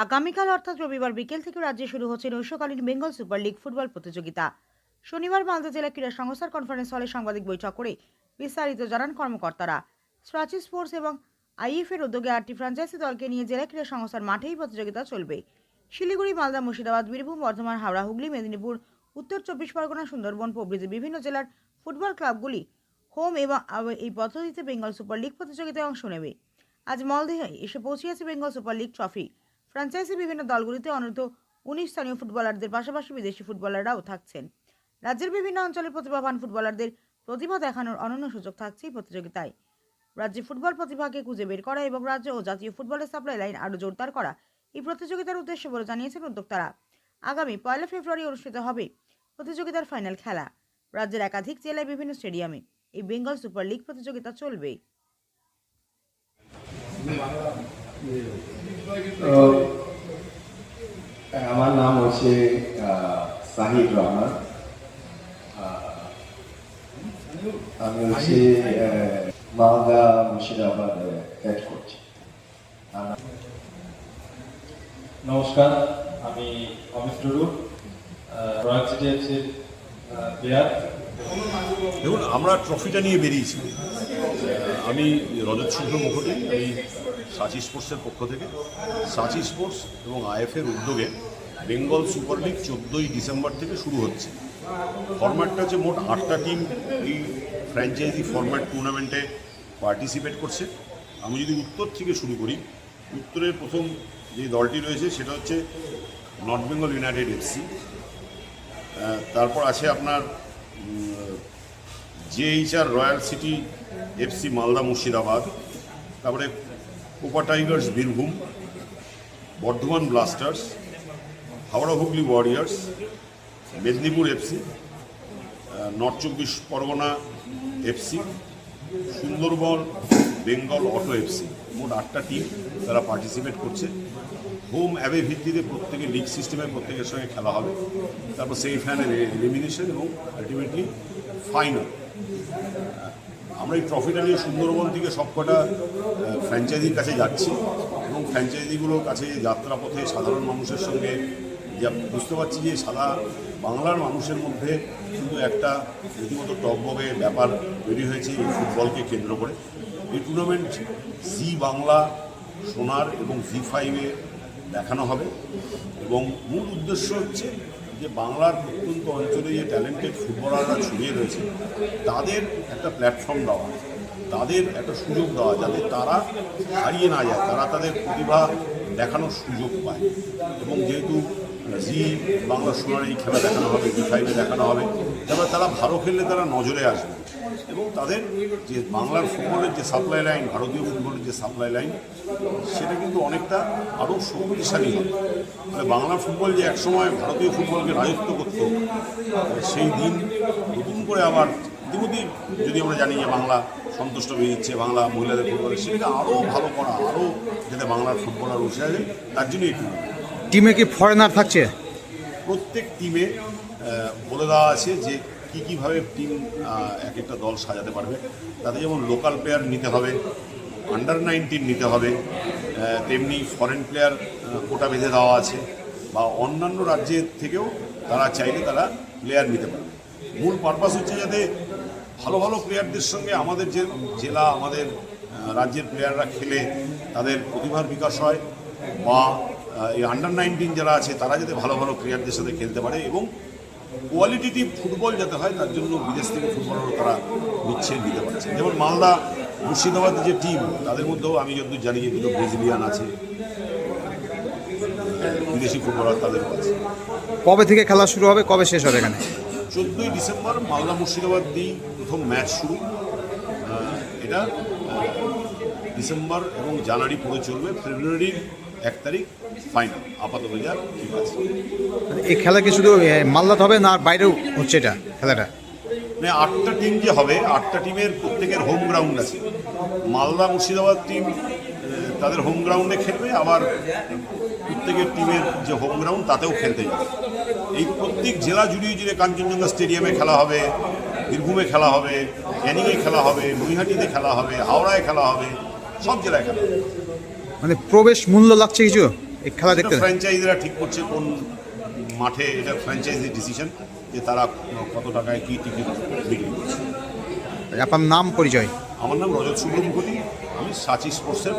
আগামীকাল অর্থাৎ রবিবার বিকেল থেকে রাজ্যে শুরু হচ্ছে নৈশকালীন বেঙ্গল সুপার লিগ ফুটবল প্রতিযোগিতা। শনিবার মালদা জেলা ক্রীড়া সংস্থার কনফারেন্স হলে সাংবাদিক বৈঠক করে বিস্তারিত জানান কর্মকর্তারা। স্ট্রাচি স্পোর্টস এবং আইএফ এর উদ্যোগে 8টি ফ্র্যাঞ্চাইজি দলকে নিয়ে জেলা ক্রীড়া সংস্থার মাঠেই প্রতিযোগিতা চলবে। শিলিগুড়ি, মালদা, মুর্শিদাবাদ, বীরভূম, বর্ধমান, হাওড়া, হুগলি, মেদিনীপুর, উত্তর চব্বিশ পরগনা, সুন্দরবন প্রভৃতি বিভিন্ন জেলার ফুটবল ক্লাবগুলি হোম এবং এই পদ্ধতিতে বেঙ্গল সুপার লিগ প্রতিযোগিতায় অংশ নেবে। আজ মলদেহে এসে পৌঁছিয়েছে Bengal super league trophy. Franchise বিভিন্ন দলগুলিতে অনূর্ধ্ব 19 স্থানীয় ফুটবলারদের পাশাপাশি বিদেশি ফুটবলাররাও থাকছেন। রাজ্যের বিভিন্ন অঞ্চলের প্রতিভাবান ফুটবলারদের প্রতিভা দেখানোর অনন্য সুযোগ থাকছে এই প্রতিযোগিতায়। রাজ্যে ফুটবল প্রতিভাকে খুঁজে বের করা এবং রাজ্য ও জাতীয় ফুটবলের সাপ্লাই লাইন আরও জোরদার করা এই প্রতিযোগিতার উদ্দেশ্য বলে জানিয়েছেন উদ্যোক্তারা। আগামী 1 ফেব্রুয়ারি অনুষ্ঠিত হবে প্রতিযোগিতার ফাইনাল খেলা। রাজ্যের একাধিক জেলায় বিভিন্ন স্টেডিয়ামে এই বেঙ্গল সুপার লিগ প্রতিযোগিতা চলবে। আমার নাম হচ্ছে সাহিদ রহমান। আমি হচ্ছে মালদা মুর্শিদাবাদ হেড কোচ। নমস্কার, আমি অমিত টুডু, রয়্যাল সিটি এফসির প্লেয়ার। দেখুন, আমরা ট্রফিটা নিয়ে বেরিয়েছি। আমি রজত শুভ্র মুখোটি, আমি সাচি স্পোর্টসের পক্ষ থেকে। সাচি স্পোর্টস এবং আইএফের উদ্যোগে বেঙ্গল সুপার লিগ 14ই ডিসেম্বর থেকে শুরু হচ্ছে। ফরম্যাটটা হচ্ছে মোট 8টা টিম এই ফ্র্যাঞ্চাইজি ফরম্যাট টুর্নামেন্টে পার্টিসিপেট করছে। আমি যদি উত্তর থেকে শুরু করি, উত্তরের প্রথম যে দলটি রয়েছে সেটা হচ্ছে নর্থ বেঙ্গল ইউনাইটেড এফসি। তারপর আছে আপনার JHR Royal City FC Malda Murshidabad, তারপরে Copa Tigers Birbhum, Bardhaman Blasters, Howrah Hooghly Warriors, Medinipur FC, north চব্বিশ Pargana FC, Sundarban Bengal auto FC. মোট 8টা টিম তারা পার্টিসিপেট করছে। হোম অ্যাওয়ে ভিত্তিতে প্রত্যেকে লিগ সিস্টেমে প্রত্যেকের সঙ্গে খেলা হবে। তারপর সেমিফাইনাল, এলিমিনেশন এবং আলটিমেটলি ফাইনাল। আমরা এই ট্রফিটা নিয়ে সুন্দরবন থেকে সবকটা ফ্র্যাঞ্চাইজির কাছে যাচ্ছি এবং ফ্র্যাঞ্চাইজিগুলোর কাছে যাত্রাপথে সাধারণ মানুষের সঙ্গে যা বুঝতে পারছি যে সারা বাংলার মানুষের মধ্যে কিন্তু একটা রীতিমতো টকবগে ব্যাপার তৈরি হয়েছে এই ফুটবলকে কেন্দ্র করে। এই টুর্নামেন্ট জি বাংলা, সোনার এবং জি5-এ দেখানো হবে এবং মূল উদ্দেশ্য হচ্ছে যে বাংলার প্রত্যন্ত অঞ্চলে যে ট্যালেন্টেড ফুটবলাররা ছড়িয়ে রয়েছে তাদের একটা প্ল্যাটফর্ম দেওয়া, তাদের একটা সুযোগ দেওয়া, যাতে তারা হারিয়ে না যায়, তারা তাদের প্রতিভা দেখানোর সুযোগ পায়। এবং যেহেতু জি বাংলা সোনার এই খেলা দেখানো হবে, জি5-এ দেখানো হবে, তারপরে তারা ভালো খেললে তারা নজরে আসবে এবং তাদের যে বাংলার ফুটবলের যে সাপ্লাই লাইন, ভারতীয় ফুটবলের যে সাপ্লাই লাইন, সেটা কিন্তু অনেকটা আরও শক্তিশালী হবে। মানে বাংলা ফুটবল যে একসময় ভারতীয় ফুটবলকে রাজত্ব করত, সেই দিন নতুন করে আবার ইতিমধ্যেই যদি আমরা জানি যে বাংলা সন্তুষ্ট হয়ে যাচ্ছে বাংলা মহিলাদের ফুটবলে, সেটাকে আরও ভালো করা, আরও যাতে বাংলার ফুটবলার উঠে আসে, তার জন্য এই টিমে কি ফরেনার থাকছে? প্রত্যেক টিমে বলে দেওয়া আছে যে কীভাবে টিম এক একটা দল সাজাতে পারবে। তাতে যেমন লোকাল প্লেয়ার নিতে হবে, আন্ডার-19 নিতে হবে, তেমনি ফরেন প্লেয়ার কোটা বেঁধে দেওয়া আছে, বা অন্যান্য রাজ্যের থেকেও তারা চাইলে তারা প্লেয়ার নিতে পারবে। মূল পারপাস হচ্ছে যাতে ভালো ভালো প্লেয়ারদের সঙ্গে আমাদের যে জেলা, আমাদের রাজ্যের প্লেয়াররা খেলে তাদের প্রতিভার বিকাশ হয়, বা এই আন্ডার-19 যারা আছে তারা যাতে ভালো ভালো প্লেয়ারদের সাথে খেলতে পারে এবং কোয়ালিটিটিভ ফুটবল যাতে হয়, তার জন্য বিদেশ থেকে ফুটবলারও তারা নিতে পারছে। যেমন মালদা মুর্শিদাবাদের যে টিম, তাদের মধ্যেও আমি যতদূর জানি যে দুটো ব্রাজিলিয়ান আছে, বিদেশি ফুটবলার তাদের কাছে। কবে থেকে খেলা শুরু হবে, কবে শেষ হবে? এখানে 14ই ডিসেম্বর মালদা মুর্শিদাবাদ দিয়ে প্রথম ম্যাচ শুরু। এটা ডিসেম্বর এবং জানুয়ারি পরে চলবে। ফেব্রুয়ারির 1 তারিখ ফাইনাল। আপাতত যা ঠিক আছে। এই খেলা কি শুধু মালদাতে হবে না বাইরেও হচ্ছে এটা খেলাটা? মানে 8টা টিম যে হবে, 8টা টিমের প্রত্যেকের হোম গ্রাউন্ড আছে। মালদা মুর্শিদাবাদ টিম তাদের হোম গ্রাউন্ডে খেলবে, আবার প্রত্যেকের টিমের যে হোম গ্রাউন্ড তাতেও খেলতে যাবে। এই প্রত্যেক জেলা জুড়ে কাঞ্চনজঙ্ঘা স্টেডিয়ামে খেলা হবে, বীরভূমে খেলা হবে, ক্যানিংয়ে খেলা হবে, নৈহাটিতে খেলা হবে, হাওড়ায় খেলা হবে, সব জেলায় খেলা হবে। মানে প্রবেশ মূল্য লাগছে কিছু? এই খেলা দেখতে ফ্র্যাঞ্চাইজিরা ঠিক করছে কোন মাঠে, এটা ফ্র্যাঞ্চাইজি ডিসিশন যে তারা কত টাকায় কি টিকিট বিক্রি করছে। আপনার নাম পরিচয়? আমার নাম রজত শুক্ল মুখোপাধ্যায়, আমি সাচি স্পোর্টসের